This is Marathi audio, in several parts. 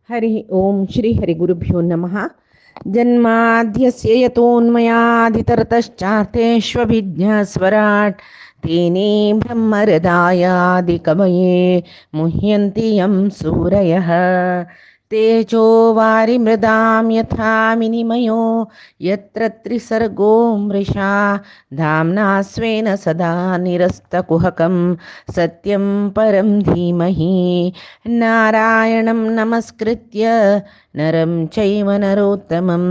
हरि ओम श्री हरि गुरुभ्यो नमः। जन्माद्यस्य यतोऽन्मयादितरतश्चार्थेष्वभिज्ञस्वराट् तेने ब्रह्महृदायादिकवये मुह्यन्ति यं सूरयः। तेजो वारिमृदां यथा विनिमयो यत्र त्रिसर्गो मृषा धाम्ना स्वेन सदा निरस्तकुहकं सत्यं परं धीमहि। नारायणं नमस्कृत्य नरं चैव नरोत्तमं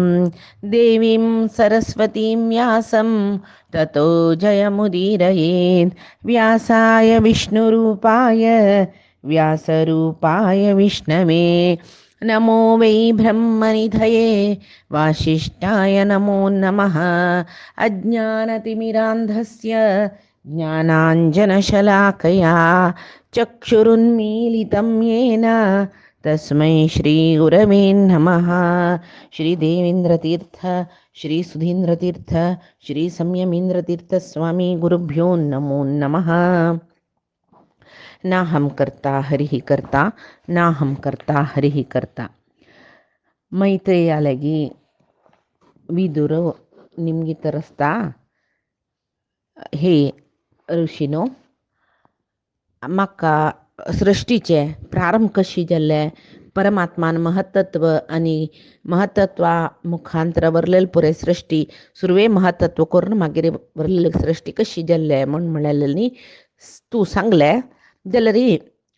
देवीं सरस्वतीं व्यासं ततो जयमुदीरयेत्। व्यासाय विष्णुरूपाय व्यासरूपाय विष्णवे नमो वै ब्रह्मनिधये वासिष्ठाय नमो नमः। अज्ञानतिमिरान्धस्य ज्ञानाञ्जनशलाकया चक्षुरुन्मीलितं येन तस्मै श्रीगुरवे नमः। श्रीदेवेन्द्रतीर्थ श्रीसुधीन्द्रतीर्थ श्रीसंयमीन्द्रतीर्थस्वामी गुरुभ्यो नमो नमः। नाहं कर्ता हरिः कर्ता नाहं कर्ता हरिः कर्ता. ಮೈತ್ರೇಯಾಲಗಿ विदुरो निमगे तरसता हे ऋषीनो, म्हाका सृश्टीचे प्रारंभ कशी जाल्ले, परमात्मान महत्त्व आणि महत्त्वा मुखांतर वरलेले पुरे सृष्टी सुरवे महत्त्व करून मागीर वरलेली सृष्टी कशी जाल्ले म्हणलेलें न्ही तूं सांगले जाल्यार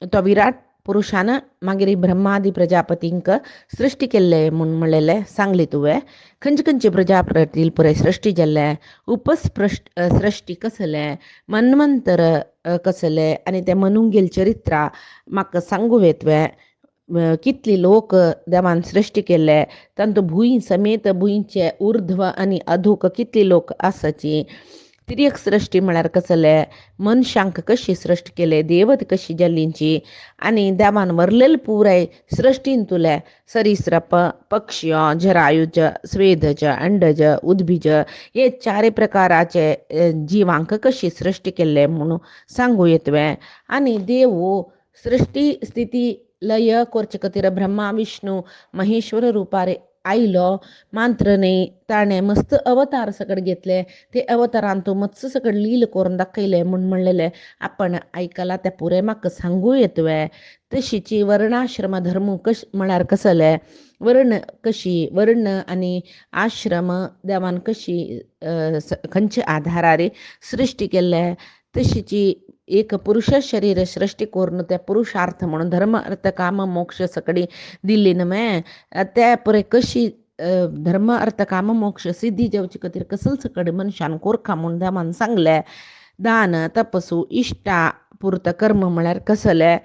तो विराट पुरुषान मागीर ब्रह्मादी प्रजापतींक सृष्टी केल्ले म्हणलेले सांगली तुवें. खंयचे खंयचे प्रजापती पुरे सृष्टी जाल्ले, सृष्टी कसले, मन्वंतर कसले आनी ते मनुंगेल चरित्रा म्हाका सांगूं तुवें. कितली लोक देवान सृष्टी केल्ले, तांतूं भुंय समेत भुंयचे उर्ध्व आनी अधूक कितली लोक आसाची. तिर्यक सृष्टी म्हळ्यार कसले, मनशांक कशी सृश्टी केले, देवत कशी जाल्लींची आनी देवान वरलेले पुराय सृश्टीन तुले सरीसृप, पक्ष्य, जरायुज, स्वेदज, अंडज, उद्भिज हे चारय प्रकाराचे जिवांक कशी सृश्टी केल्ले म्हणून सांगूं येतवें. आनी देव सृष्टी स्थिती लय करचे खातीर ब्रह्मा विष्णू महेश्वर रुपार आयलो. मात्र न्ही ताणें मस्त अवतार सकट घेतले. ते अवतारान तूं मत्स सकट लील करून दाखयले म्हणलेले आपण आयकला. ते पुरे म्हाका सांगूं येतवें. तशीची वर्णाश्रम धर्म म्हळ्यार कसले, वर्ण आनी आश्रम देवान कशी खंयच्या आधारार सृश्टी केल्ले. तशीची एक पुरुष शरीर सृष्टी करून ते पुरुषार्थ म्हणून धर्म अर्थ काम मोक्ष सकडी दिल्ली न्हय. ते पुरे कशी धर्म अर्थ काम मोक्ष सिद्धी जावचे खातीर कसल सकड मनशान कोरखा म्हणून देवान सांगले. दान तपसू इश्टा पुरत कर्म म्हळ्यार कसले,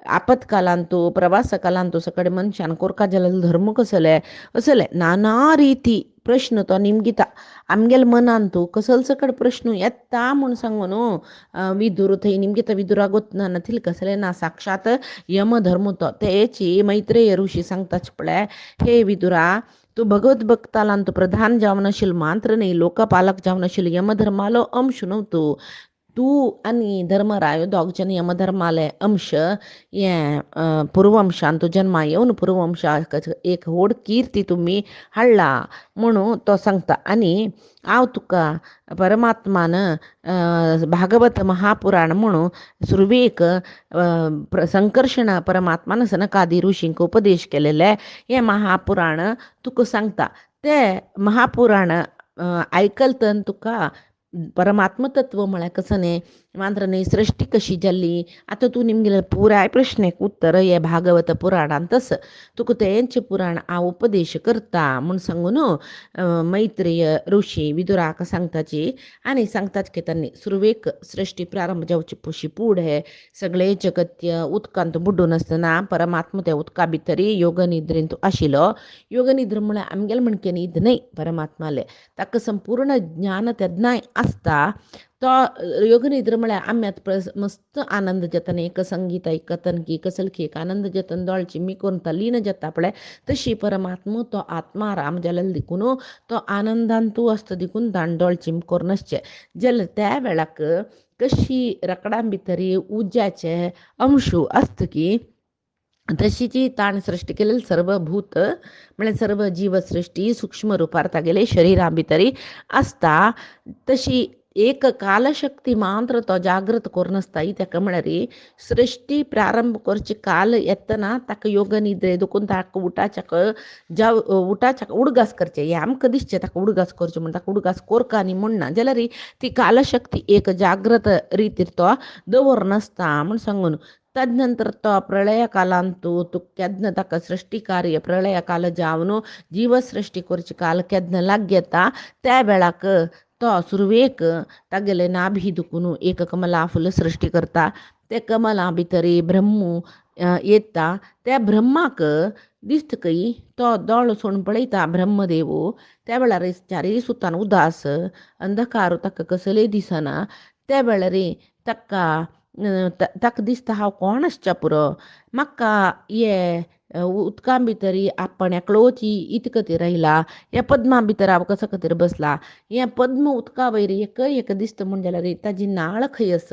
आपत्कालांतू प्रवास कालांतू सकड मनशान कोरखा जाल्यार धर्म कसले असले नाना रिती प्रश्न तो निमगिता. आमगेल मनान तूं कसल सकड प्रश्न येता म्हूण सांगून विदुर थंय निमगिता. विदुरा गोतना नथील कसले ना, साक्षात यमधर्म तो तेची मैत्रेय ऋषी सांगताच पळय. हे विदुरा, तूं भगवत भक्तालान तूं प्रधान जावन आशिल्ल, मात्र न्ही लोकपालक जावन आशिल्ल, यमधर्मालो अंश न्हू तूं आनी धर्मराय दोग जन यमधर्माले अंश. हें पुर्ववंशान तूं जन्मा येवन पुर्ववंशाक एक व्हड किर्ती तुमी हाडला म्हणून तो सांगता. आनी हांव तुका परमात्मान भागवत महापुराण म्हणून सुरवेक संकर्शण परमात्मान सनकादी ऋषींक उपदेश केलेले हें महापुराण तुका सांगता. ते महापुराण आयकलतन तुका परमात्म तत्व म्हळ्यार कसं न्ही, मात्र न्ही सृष्टी कशी जाल्ली. आतां तूं निमगेले पुराय प्रश्नेक उत्तर हे भागवत पुराणांत तस तुका तेंचे पुराण हांव उपदेश करता म्हूण सांगून मैत्रेय ऋषी विदुराक सांगताची. आनी सांगताच की त्यांनी सुरवेक सृष्टी प्रारंभ जावचे पयलीं पुढे सगळे जगत्य उदकांत बुडून आसतना परमात्म त्या उदका भितरी योग निद्रेंत आशिल्लो. योग निद्र म्हळ्यार आमगेले म्हणके न्हीद न्हय, परमात्माले ताका संपूर्ण ज्ञान तेदनाय आसता. तो योगनिद्र म्हळ्यार आम्यात मस्त आनंद जतन एक संगीत ऐकतन की कसलकी एक आनंद जतन दोळची मी करून लीन जाता पळय, तशी परमात्म तो आत्मा राम जाल्यार देखून तो आनंदान तूं आसता देखून ताण दोळची करून आसचे जाल्यार त्या वेळाक कशी रकडां भितरी उज्याचे अंशू आसता की तशी जी ताण सृष्टी केलेली सर्व भूत म्हणजे सर्व जीवसृष्टी सूक्ष्म रूपार तागेले शरीरा भितरी असता तशी एक कालशक्ती मात्र तो जागृत करून असता ताका म्हळ्यार सृष्टी प्रारंभ करचे काल येतना ताका योग निद्रे दुखून ताका उठाच्याक उठाच्याक उडगास करचे हे आमकां दिसचें ताका उडगास करचें म्हण ताका उडगास कोरका न्ही म्हणना जाल्यार ती कालशक्ती एक जागृत रितीर तो दवरनासता म्हण सांगून तदनंतर तो प्रळय कालांतू तू केदन ताका सृष्टी कार्य प्रळय काल जावन जीवसृष्टी करचे काल केदन लागता त्या वेळाक तो सुरवेक तागेले नाभी दुखून एक कमला फुल सृष्टी करता ते कमला भितरी ब्रह्मू येता त्या ब्रह्माक दिसतकय तो दोळ सोडून पळयता ब्रह्मदेव त्या वेळार चारय सुतान उदास अंधकार ताका कसलेय दिसना त्या वेळार ताका ताका दिसता हांव कोण आसच्या पुरो म्हाका हे उदका भितरी आपण एकलोची इत खातीर रायला ह्या पद्मा भितर हांव कसा खातीर बसला हें पद्म उदका वयर एक दिसता म्हण जाल्यार ताजी नाळ खंय आस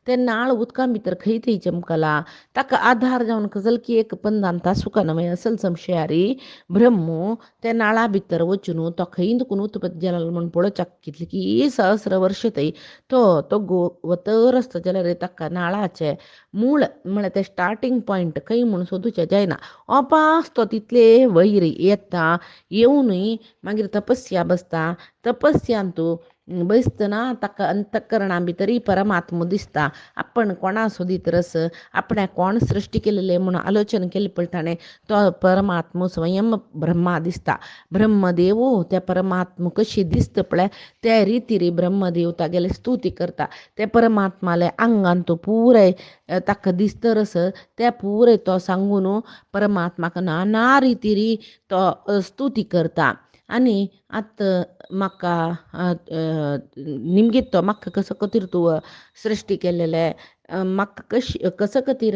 तें नाळ उदका भितर खंय थंय चमकला ताका आधार जावन कसल की एक पंदांता सुकनमय असल संशयारी ब्रह्मू त्या नाळा भितर वचून तो खंय दुखून उत्पत्ती जाला म्हण पळोवच्याक कितली की सहस्र वर्ष थंय तो वतर आसता जाल्यार ताका नाळाचें मूळ म्हळ्यार तें स्टार्टींग पॉयंट खंय म्हूण सोदूचें जायना ओपास तो तितले वयर येता येवनूय मागीर तपस्या बसता तपस्यान तूं बसतना ताका अंतकरणा भितरी परमात्मो दिसता आपण कोणा सोदीत रस आपणाक कोण सृश्टी केलेले म्हूण आलोचन केली पळय ताणें तो परमात्मो स्वयं ब्रह्मा दिसता ब्रह्मदेव त्या परमात्म कशी दिसता पळय त्या रितीर ब्रह्मदेव तागेले स्तुती करता ते परमात्माले आंगान तो पुराय ताका दिसता रस त्या पुराय तो सांगून परमात्माक नाना रितीरी तो स्तुती करता आनी आतां म्हाका निमगीत तो म्हाका कसो खातीर तूं सृश्टी केलेले म्हाका कसो खातीर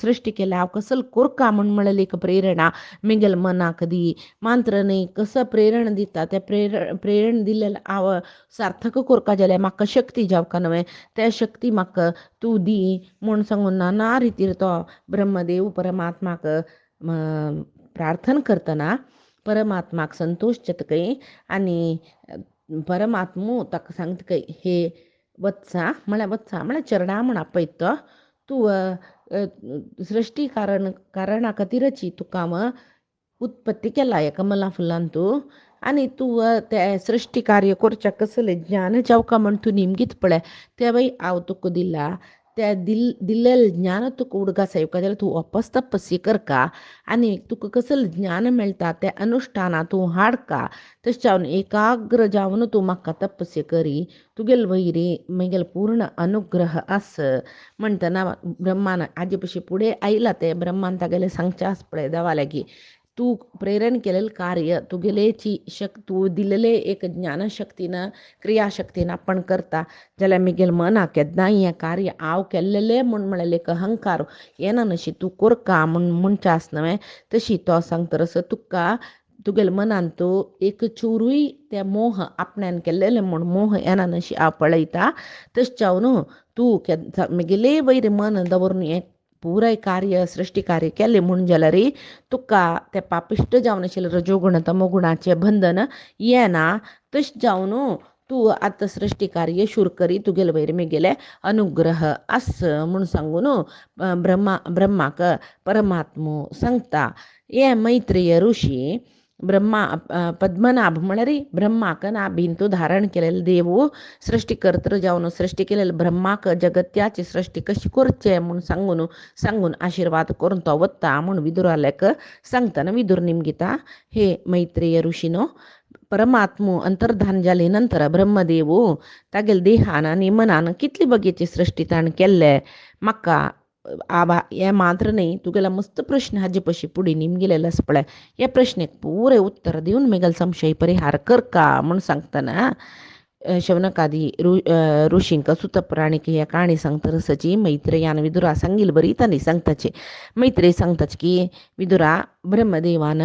सृश्टी केल्या हांव कसल कोरता म्हण एक प्रेरणा म्हगेल्या मनाक दी मात्र न्ही कसो प्रेरण दिता तें प्रेरण दिलें हांव सार्थक कोरता जाल्यार म्हाका शक्ती जावका न्हय त्या शक्ती म्हाका तूं दी म्हूण सांगून नाना रितीर तो ब्रह्मदेव परमात्माक प्रार्थना करतना परमात्माक संतोश जातकय आनी परमात्मो ताका सांगतकय हे वत्सा चरणा म्हण आपयत तो तूं सृश्टी कारणा खातीरची तुका उत्पत्ती केला हे कमला फुलान तूं आनी तूं तें सृश्टी कार्य करच्या कसलें ज्ञान जावका म्हण तूं निमगीत पळय तेवय हांव तुका दिला त्या दिल्लेलें ज्ञान तुका उडगास येवका जाल्यार तूं वापस तपस्या करका आनी तुका कसलें ज्ञान मेळटा तें अनुश्ठाना तूं हाडका तशें जावन एकाग्र जावन तूं म्हाका तपस्या करी तुगेले वयरी म्हगेलो पूर्ण अनुग्रह आस म्हणटना ब्रह्मान हाजे पशी फुडें आयला तें ब्रह्मान तागेलें सांगचें आस पळय देवा लागीं तूं प्रेरण केलेलें कार्य तुगेलेची तूं दिलेले एक ज्ञानशक्तीन क्रियाशक्तीन आपण करता जाल्यार म्हगेल्या मनाक केन्नाय हें कार्य हांव केल्लेलें म्हूण म्हळ्यार एक अहंकार येना अशी तूं कोरका म्हूण म्हणचें आस न्हय तशी तो सांगता तुका तुगेल्या मनान तूं एक चुरूय तें मोह आपणान केल्लेलें म्हूण मोह येना अशी हांव पळयता तशें जावन तूं म्हगेले वयर मन दवरून हें पुराय कार्य सृश्टी कार्य केलें म्हूण जाल्यार तुका तें पापिश्ट जावन आशिल्लें रजोगुण तमोगुणाचें बंधन येना तशें जावन तूं आतां सृश्टी कार्य शूर करी तुगेले वयर म्हगेले अनुग्रह आस म्हूण सांगून ब्रह्माक परमात्मो सांगता हे मैत्रेय ऋषी पद्मनाभ म्हळ्यार ब्रह्माक नाभीन तूं धारण केलेलें देव सृश्टी करतलो जावन सृश्टी केलेलें ब्रह्माक जगत्याची सृश्टी कशी करचें म्हूण सांगून आशिर्वाद करून तो वता म्हूण विदुरालेक सांगतना विदुर निमगिता हे मैत्रेय ऋषीनो परमात्मो अंतर्धान जाले नंतर ब्रह्मदेव तागेले देहान आनी मनान कितली बगेची सृश्टी ताणें केल्ले म्हाका आबा हे मात्र न्ही तुगेलो मस्त प्रश्न हाजे पशी फुडें निमगेलेलो आसा पळय हे प्रश्नेक पुरे उत्तर दिवन म्हगेलो संशय परिहार करका म्हूण सांगतना शौनकादी ऋषींक सुतपुराणीक ह्या काणी सांगता रसची मैत्रेयान विदुरा सांगिल बरी तांणी सांगताची मैत्रेय सांगताच की विदुरा ब्रह्मदेवान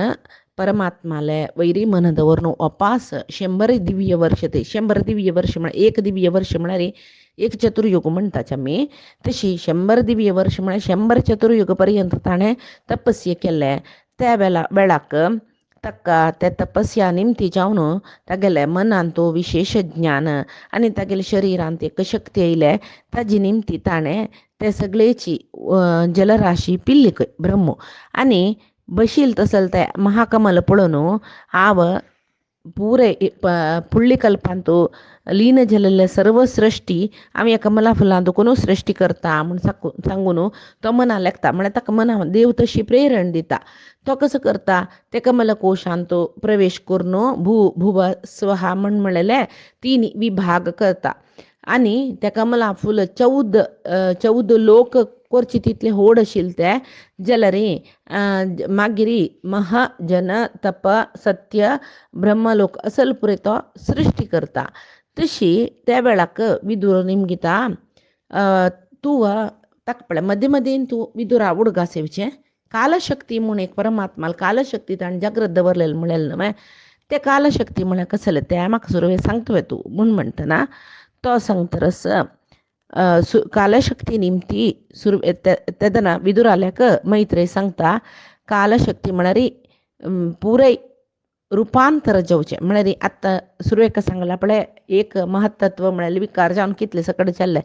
परमात्माला वैरी म्हणदवरनं वापास 100 दिव्य वर्ष ते 100 दिव्य वर्ष म्हणा 1 दिव्य वर्ष म्हणारे 1 चतुर्युग म्हणताच्या मी तशी 100 दिव्य वर्ष म्हणा 100 चतुर्युग पर्यंत ताणे तपस्ये केले त्या वेळाक तक्का त्या तपस्या निमती जावन तागेले मनान तो विशेष ज्ञान आणि तागेले शरिरांत एक शक्ती येयले ताजी निमती ताणे ते सगळेची जलराशी पिल्ली ब्रह्म आणि बशील तसल ते महाकमल पळोवन हांव पुरे फुडली कल्पांतू लीन झालेले सर्व सृष्टी आम्ही एका कमला फुलांतू कोण सृष्टी करता म्हणून सांगून तो मना लेखता म्हळ्यार ताका मना देव तशी प्रेरण दिता तो कसं करता ते कमल कोशांत प्रवेश करून भुव स्वहा म्हणलेले 3 विभाग करता आणि त्या कमला फुल 14 लोक कोरची तितले होड आशिल्ले ते जलरी मागिरी महाजन तप सत्य ब्रह्मलोक असल पुरे तो सृष्टी करता तशी त्या वेळाक विदुर निमगिता तू ताका पळय मदीं मदीं तूं विदुरा उडगा सेवचें कालशक्ती म्हूण एक परमात्माला कालशक्ती ताणें जागृत दवरलेलें म्हणलेलें न्हय ते कालशक्ती म्हळ्यार कसलें तें म्हाका सुरवें सांगता तूं म्हूण म्हणटना तो सांगतरस कालशक्ती निमती सुरवे तेदना विदुराल्याक मैत्रेय सांगता कालशक्ती म्हळ्यार पुराय रुपांतर जावचें म्हळ्यार आतां सुरवेक सांगला पळय एक महत्त्व म्हळ्यार विकार जावन कितले सकट जाल्ले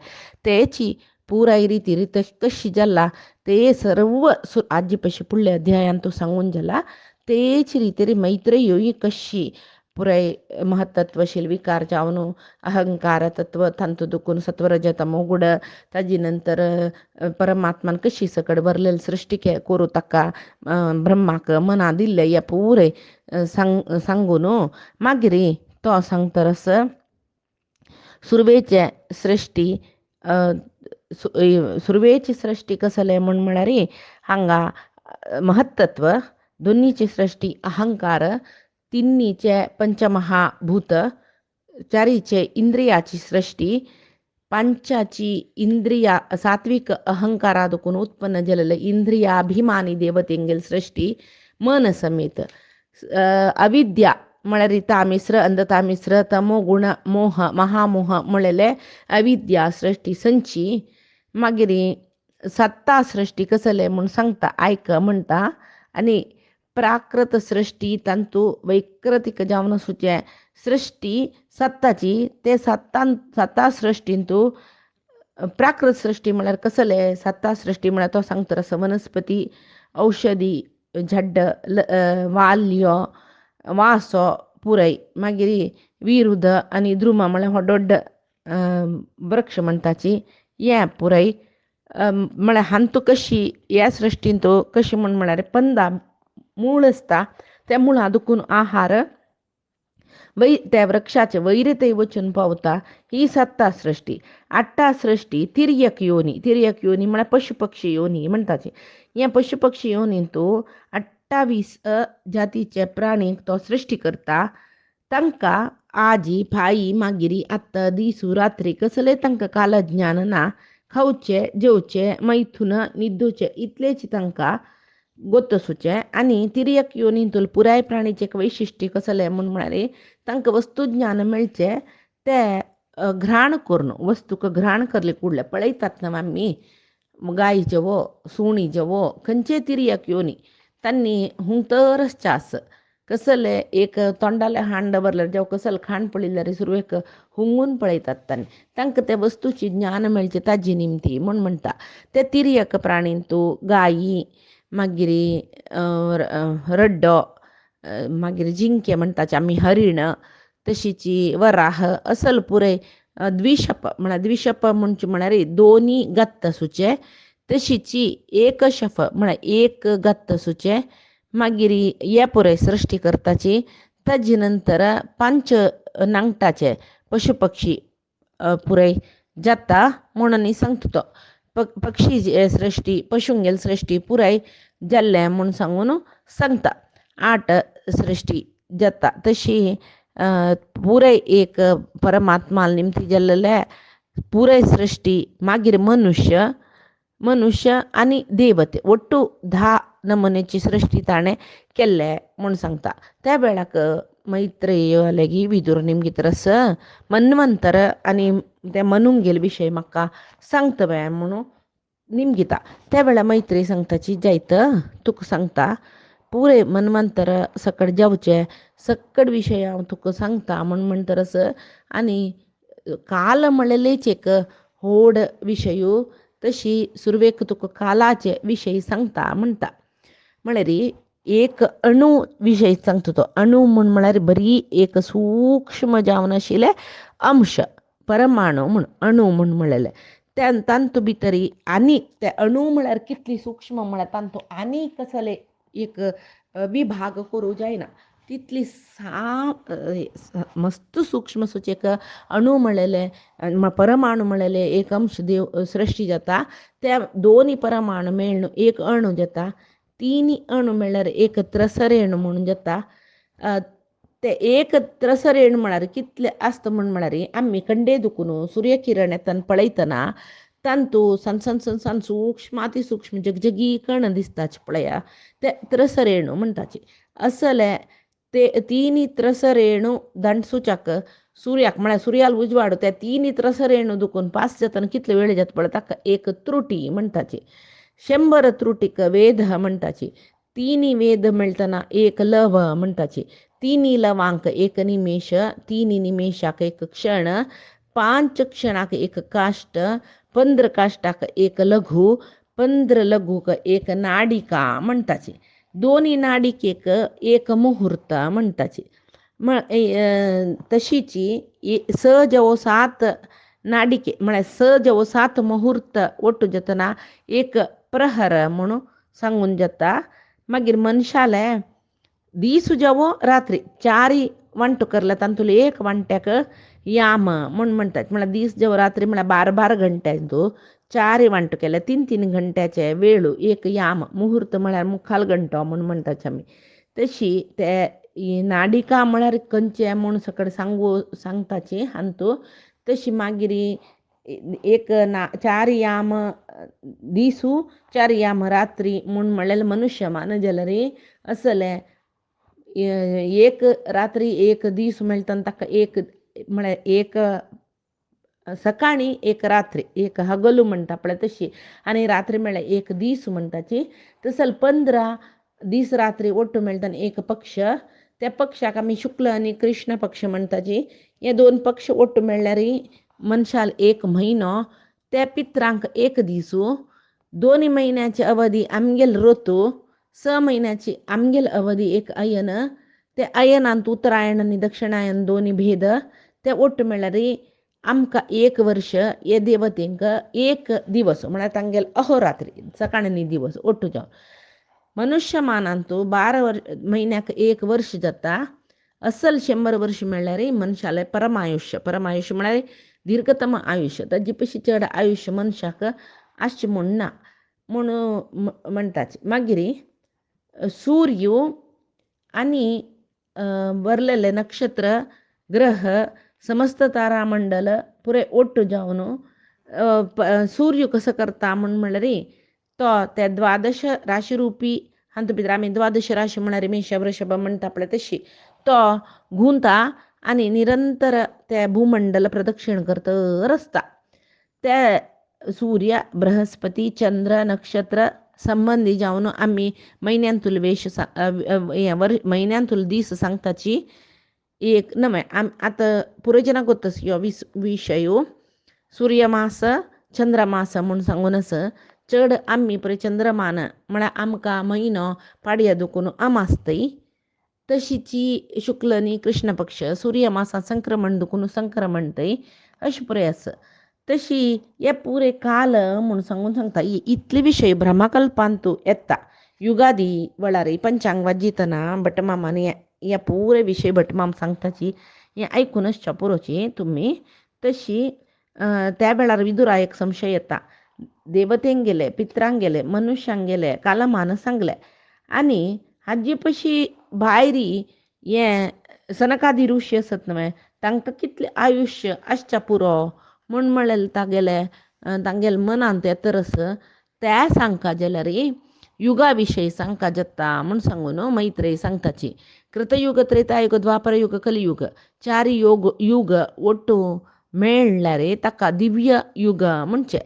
तेची पुराय रिती कशी जाला ते सर्व आजी पयशे फुडल्या अध्यायान तूं सांगून जाला तेच रितीर मैत्रेय कशी पुराय महत्त्वशील विकार जावन अहंकार तत्व तांतू दुखून सत्वरज तमोगुण ताजी नंतर परमात्मान कशी सकट भरलेली सृष्टी करू ताका ब्रह्माक मना दिल्ले या पुरे सांगून मागीर तो सांगतरस सुरवेचे सृष्टी सुरवेची सृष्टी कसले म्हळ्यार हांगा महत्त्व दोनीची सृष्टी अहंकार तिन्नीचे पंचमहाभूत चारीचे इंद्रियाची सृष्टी पंचाची इंद्रिया सात्विक अहंकारा दुखून उत्पन्न झालेले इंद्रियाभिमानी देवतेंगेल सृष्टी मन समेत अविद्या म्हळ्यार तामिश्र अंधतामिश्र तमोगुण मोह महामोह म्हणलेले अविद्या सृष्टी संची मागीर सत्ता सृष्टी कसले म्हूण सांगता आयक म्हणटा आणि प्राकृत सृष्टी तांतू वैकृतिक जावन सुचे सृष्टी सत्ताची ते सत्ता सृष्टींतू प्राकृत सृष्टी म्हळ्यार कसले सत्ता सृष्टी म्हळ्यार तो सांगता रस वनस्पती औषधी झड्ड वाल्य वासो पुराय मागीर विरुद्ध आनी द्रुम म्हळ्यार हो दोड्ड वृक्ष म्हणटाची हें पुराय म्हळ्यार हांतू कशी ह्या सृश्टींतू कशी म्हळ्यार पंदा मूळ आसता त्या मुळा दुखून आहार त्या वृक्षाचे वैरते वचून पावता ही सत्ता सृष्टी आठटा सृष्टी तिर्यक योनी म्हळ्यार पशुपक्षी योनी म्हणटाची हे पशुपक्षी योनींतू 28 जातीचे प्राणीक तो सृष्टी करता तांकां आजी फाई मागिरी आत्ता दिसू रात्री कसले तांकां कालज्ञान ना खावचे जेवचे मैथून न्हिदूचे इतलेच तांकां गोतसूचे आनी तिर्यक योनींतूल पुराय प्राणीचे एक वैशिश्ट्य कसलें म्हळ्यार तांकां वस्तुज्ञान मेळचे ते घ्राण करून वस्तूक घ्राण करले कुडले पळयतात न्हय आमी गाय जेवो सुणी जेवो खंयचे तिर्यक योनी तांणी हुंगतरच चास कसले एक तोंडाले हांड दवरल्यार जेव कसले खाण पळयल्यार सुरवेक हुंगून पळयतात तांकां ते वस्तूची ज्ञान मेळचे ताजी निमती म्हूण म्हणटा ते तिर्यक प्राणींतू गायी मागीर रड्डो मागीर जिंके म्हणटाचे आमी हरीण तशीची वराह असल पुरे द्विशप म्हणचे म्हळ्यार दोनी गत्त सुचे तशीची एकशफ म्हळ्यार एक गत्त सुचे मागीर हे पुरे सृश्टी करताची ताजे नंतर 5 नांगटाचे पशुपक्षी पुरे जाता म्हणून सांगता तो पक्षी सृष्टी पशुंगेल सृष्टी पुराय जाल्ले म्हूण सांगून सांगता 8 सृष्टी जाता तशी पुराय एक परमात्मा निमती जाल्ले पुराय सृष्टी मागीर मनुष्य मनुष्य आणि देवते ಒಟ್ಟು 10 नमुन्याची सृष्टी ताणे केल्ले म्हूण सांगता. त्या वेळाक मैत्रेय लेगी विदुर निमगे तरस मन्वंतर आणि त्या मनूंगेल विषय म्हाका सांगता बाय म्हणून निमगिता. त्या वेळा मैत्री सांगताची जायत तुका सांगता पुरे मन्वंतर सकड जावचे सकड विषय हांव तुका सांगता म्हणटरस आणि काल म्हणलेलेच एक होड विशयू तशी सुरवेक तुका कालाचे विषयी सांगता म्हणटा. म्हळ्यार एक अणू विशयी सांगता तो अणू म्हळ्यार बरी एक सूक्ष्म जावन आशिल्ले अंश परमाणू म्हण अणू म्हणलेले त्या तांतू भितरी आनी ते अणू म्हळ्यार कितली सूक्ष्म म्हळ्यार तांतू आनी कसले एक विभाग करूं जायना तितली मस्त सूक्ष्म एक अणू म्हणलेले परमाणू म्हणलेले एक अंश देव सृष्टी जाता. त्या दोन्ही परमाणू मेळून एक अणू जाता. तिनी अणू म्हणल्यार एक त्रसरेणू म्हणून जाता. ते एक त्रसरेणू म्हळ्यार कितले आसता म्हळ्यार आमी कंडे दुखून सूर्यकिरण येतना पळयतना तांतू सन सन सन सन सूक्ष्म अतिसूक्ष्म जगजगी कण दिसताचे पळया ते त्रसरेणू म्हणटाचे. असले ते तिनी त्रसरेणू दंडसुचाक सूर्याक म्हळ्यार सूर्याल उजवाड त्या तिनी त्रसरेणू दुखून पास जातना कितले वेळ जाता पळय ताका एक त्रुटी म्हणटाची. 100 त्रुटीक वेद म्हणटाची. तिनी वेद मेळतना एक लव म्हणटाची. तिनी लवांक एक निमेश, तिनी निमेशाक एक क्षण, 5 क्षणाक एक काष्ट, 15 काष्टाक एक लघु, 15 लघुक एक नाडिका म्हणटाची. दोन्ही नाडिकेक एक मुहूर्त म्हणटाची. तशीची स जवो 7 नाडिके म्हळ्यार स जवो 7 मुहूर्त ಒಟ್ಟು जातना एक प्रहर म्हणून सांगून जाता. मागीर मनशाले दीस जावो रात्री 4 वांटो करला तांतूले एक वांट्याक याम म्हणून म्हणटात. म्हळ्यार दीस जावो रात्री म्हळ्यार 12 घंट्यांचो 4 वांटो केल्या 3 घंट्याचे वेळू एक याम मुहूर्त म्हळ्यार मुखाल घंटो म्हणून म्हणटाचे आमी. तशी ते नाडिका म्हळ्यार खंयचे म्हूण सकड सांगताची हांतू. तशी मागीर एक 4 याम दिसू 4 याम रात्री म्हूण म्हणलेले मनुष्य मान जाल्यार असले एक रात्री एक दीस मेळटना ताका एक म्हळ्यार एक सकाळी एक रात्री एक हगलू म्हणटा पळय तशी आनी रात्री म्हळ्यार एक दीस म्हणटाची. तसल 15 दीस रात्री ಒಟ್ಟು मेळटना एक पक्ष. त्या पक्षाक आमी शुक्ल आनी कृष्ण पक्ष म्हणटाची. हे 2 पक्ष ಒಟ್ಟು मेळ्ळ्यार मनशाल एक म्हयनो. त्या पित्रांक एक दिसू. 2 महिन्याची अवधी आमगेल ऋतू. 6 महिन्याची आमगेल अवधी एक अयन. ते अयनांत उत्तरायण आनी दक्षिणायन दोन्ही भेद. ते ಒಟ್ಟು मेळ्ळ्यार आमकां एक वर्ष हे देवतेंक एक दिवस म्हळ्यार तांगेल अहोरात्री सकाळ न्ही दिवस ಒಟ್ಟು जावन. मनुष्य मानांतू 12 महिन्याक एक वर्ष जाता. असल 100 वर्ष मेळ्ळ्यार मनशाले परमायुष्य. परमायुष्य म्हळ्यार दीर्घतम आयुष्य. ताजे पयशी चड आयुष्य मनशाक आसचें म्हूण ना म्हणून म्हणटाचे. मागीर सूर्य आनी बरलेले नक्षत्र ग्रह समस्त तारामंडल पुरे ಒಟ್ಟು जावन सूर्य कसो करता म्हणल्यार तो त्या 12 राशी रूपी हांतू भितर आमी 12 राशी म्हळ्यार मेष वृषभ म्हणटा पळय तशी तो घुंवता आनी निरंतर त्या भूमंडल प्रदक्षिण करत आसता. ते सूर्य बृहस्पती चंद्र नक्षत्र संबंधी जावन आमी म्हयन्यांतूल म्हयन्यांतूल दीस सांगताची. एक नवे आतां पुरोजना कोत्तस ह्यो विशय सूर्यमास चंद्रमास म्हूण सांगून आस. चड आमी पळय चंद्रमान म्हळ्यार आमकां म्हयनो पाडया दुखून अमासतय. तशीची शुक्ल न्ही कृष्ण पक्ष सूर्यमासा संक्रमण दुखून संक्रमणतय अशें पळय आस. तशी हे पुरे काल म्हूण सांगून सांगता. इतले विशय ब्रह्मकल्पांतू येता. युगादी वळार पंचांग वाजितना भटमामान हे पुरे विशय भटमाम सांगताची. हें आयकूनच पुरोची तुमी. तशी त्या वेळार विदुरा एक संशय येता. देवतेंक गेले पित्रांक गेले मनुश्यांक गेले कालमान सांगले आनी हाजे पयशी भायरी हे सनकादी ऋषी आसत न्हय तांकां कितलें आयुश्य आसच्या पुरो म्हूण म्हणलें तांगेले मनांत येतरस त्या सांगका जाल्यार युगा विशयी सांगका जत्ता म्हूण सांगून मैत्रेय सांगताची. कृतयुग त्रेतायुग द्वापर युग कलियुग चार युग ಒಟ್ಟು मेळ्ळ्यार ताका दिव्य युग म्हणचे.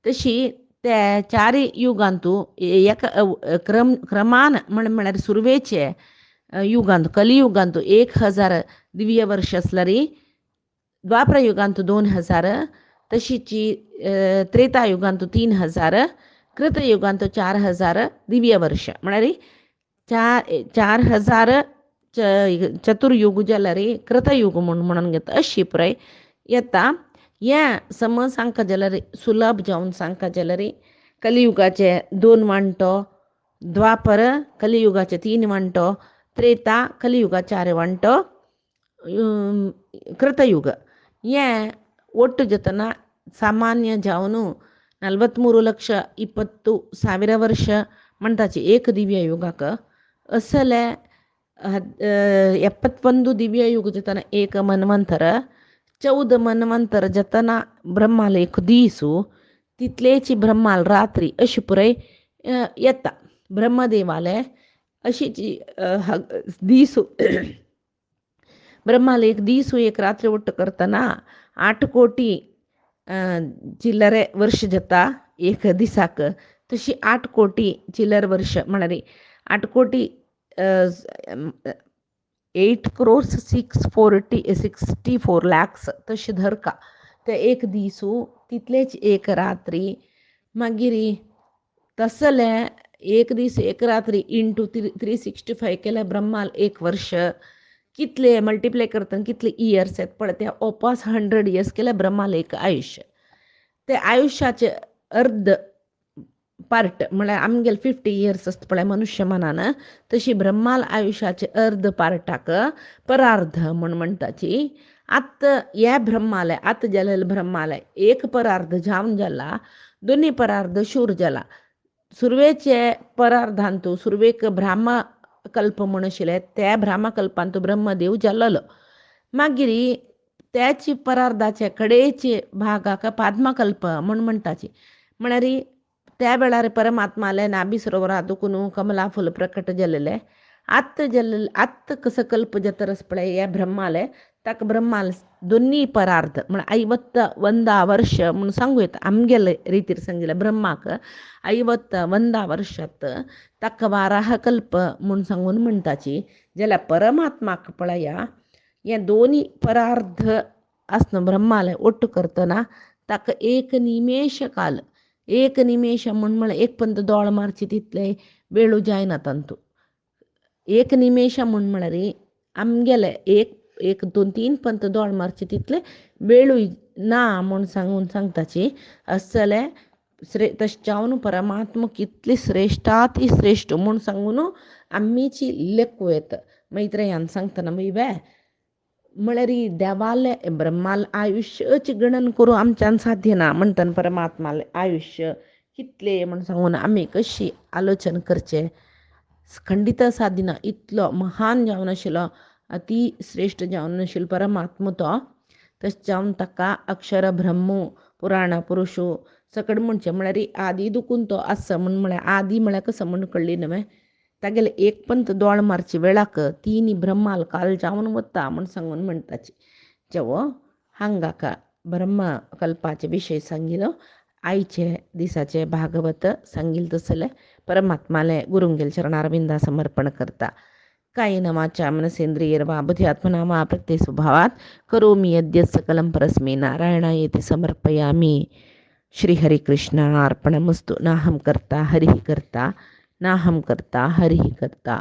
तशी त्या चारय युगांतू एका क्रमान म्हळ्यार सुरवेचे युगांत कलियुगांतू 1000 दिव्य वर्ष आसल्यार द्वापर युगांतू 2000 तशीची त्रेतायुगांतू 3000 कृतयुगांतू 4000 दिव्य वर्ष म्हळ्यार 4000 चतुर्युग जाल्यार कृतयुग म्हणून घेता. अशी पुराय येता. हें समज सांगता जाल्यार सुलभ जावन सांगता जाल्यार कलियुगाचे 2 वांटो, द्वापर कलियुगाचे 3 वांटो, त्रेता कलियुगा 4 वांटो, कृतयुग हें ಒಟ್ಟು ಜತನ ಸಾಮಾನ್ಯ ಜಾವನು 43,20,000 ವರ್ಷ म्हणटाची एक दिव्य युगाक. असले 71 दिव्य युग जतना एक मन्वंतर, 14 मन्वंतर जतना ब्रह्माल एक दिसू तितलेची ब्रह्माल रात्री अशी पुराय येता. ब्रह्मदेवाले अशीची दिसू ब्रह्माला एक दिसू एक रात्री ಒಟ್ಟು करतना 8 कोटी चिल्लरे वर्ष जाता एक दिसाक. तशी 8 कोटी चिल्लर वर्ष म्हळ्यार 8 कोटी 8 crores 64 lakhs तशी धरका. ते एक दिसू तितलेच एक रात्री. मागीर तसले एक दीस एक रात्री इंटू 365 केले ब्रह्माल एक वर्ष. कितले मल्टिप्लाय करतना कितले इयर्स आहेत पळय ते ओपास 100 years केले ब्रह्माला एक आयुष्य. ते आयुष्याचे अर्ध पार्ट म्हळ्यार आमगेले 50 years आसता पळय मनुष्य मनान, तशी ब्रह्माल आयुष्याचे अर्ध पार्टाक परार्ध म्हणटाची. आत्त हे ब्रह्मालय आत्त जालेले ब्रह्मालय एक परार्ध जावन जाला, दोन्ही परार्ध शूर जाला. सुरवेचे परार्धांतू सुरवेक ब्राह्म कल्प म्हण आशिल्ले त्या ब्राह्मकल्पांतू ब्रह्मदेव जाल्लो. मागीर त्याची परार्धाचे कडेचे भागाक पाद्मकल्प म्हणटाची. म्हळ्यार त्या वेळार परमात्माले नाभी सरोवरांत दुखून कमला फूल प्रकट जाल्लेले. आत्त कसं कल्प जतर आस पळय हे ब्रह्माले ताका ब्रह्माल दोन्ही परार्ध म्हळ्यार 51 वर्ष म्हूण सांगू येता. आमगेले रितीर सांगिल्ले ब्रह्माक 51 वर्षात ताका वाराह कल्प म्हूण सांगून म्हणटाची. जाल्यार परमात्माक पळया हे दोन्ही परार्ध आसना ब्रह्माले ಒಟ್ಟು करतना ताका एक निमेश काल, एक निमेश म्हळ्यार एक पंत दोळ मारची तितले वेळू जायना तांतू. एक निमेश म्हळ्यार आमगेले एक 2-3 पंत दोळ मारची तितले वेळू ना म्हूण सांगताची. असले तशें जावन परमात्मा कितली श्रेष्ठाती श्रेष्ठ म्हूण सांगून आमीची लेखू येता. मैत्रेयान सांगतना इवे म्हळ्यार देवाले ब्रह्माल आयुष्याची गणन करूं आमच्यान साध्य ना म्हणटान परमात्माले आयुष्य कितले म्हूण सांगून आमी कशी आलोचन करचें खंडित साध्य ना. इतलो महान जावन आशिल्लो, अति श्रेष्ठ जावन आशिल्लो परमात्मा तो. तशें जावन ताका अक्षर ब्रह्मू पुराण पुरुशू सकड म्हणचें म्हळ्यार आदी दुखून तो आसा म्हळ्यार आदी म्हळ्यार कसं म्हूण कळ्ळी न्हय. तागेले एक पंत दोळ मारची वेळाक तीन ब्रह्माल काल जावन वता म्हूण सांगून म्हणटाची. जेवो हांगाका ब्रह्मकल्पाचे विशय सांगिल्लो. आयचे दिसाचे भागवत सांगिल्ले तसले परमात्माले गुरुंगेल चरणारविंदा समर्पण करता. कायेन वाचा मनसेंद्रियर्वा बुद्ध्यात्मना वा प्रत्यय स्वभावात करोमि यद्यत् सकलं परस्मै नारायणायेति समर्पयामि. श्री हरि कृष्ण अर्पणमस्तु. नाहं कर्ता हरिः कर्ता, नाहं कर्ता हरिः कर्ता.